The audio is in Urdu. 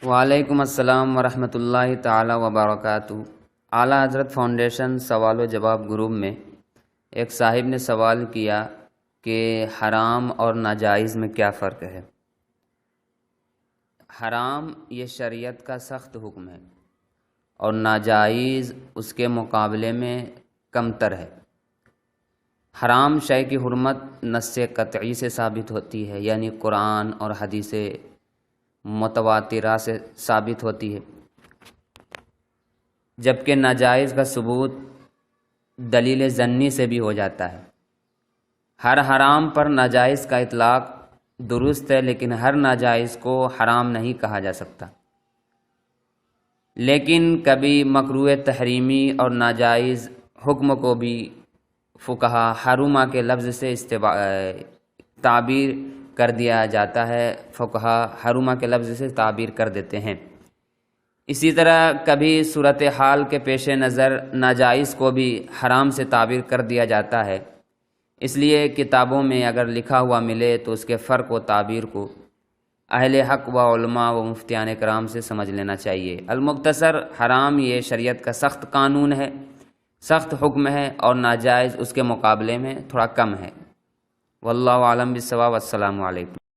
وعلیکم السلام ورحمۃ اللہ تعالی وبرکاتہ۔ اعلیٰ حضرت فاؤنڈیشن سوال و جواب گروپ میں ایک صاحب نے سوال کیا کہ حرام اور ناجائز میں کیا فرق ہے۔ حرام یہ شریعت کا سخت حکم ہے اور ناجائز اس کے مقابلے میں کمتر ہے۔ حرام شے کی حرمت نص قطعی سے ثابت ہوتی ہے، یعنی قرآن اور حدیث متواترہ سے ثابت ہوتی ہے، جبکہ ناجائز کا ثبوت دلیل ظنی سے بھی ہو جاتا ہے۔ ہر حرام پر ناجائز کا اطلاق درست ہے، لیکن ہر ناجائز کو حرام نہیں کہا جا سکتا۔ لیکن کبھی مکروہ تحریمی اور ناجائز حکم کو بھی فقہا حرمہ کے لفظ سے تعبیر کر دیا جاتا ہے، فقہا حرمہ کے لفظ سے تعبیر کر دیتے ہیں۔ اسی طرح کبھی صورتحال کے پیش نظر ناجائز کو بھی حرام سے تعبیر کر دیا جاتا ہے۔ اس لیے کتابوں میں اگر لکھا ہوا ملے تو اس کے فرق و تعبیر کو اہل حق و علماء و مفتیان کرام سے سمجھ لینا چاہیے۔ المختصر، حرام یہ شریعت کا سخت قانون ہے، سخت حکم ہے، اور ناجائز اس کے مقابلے میں تھوڑا کم ہے۔ واللہ اعلم بالصواب۔ السلام علیکم۔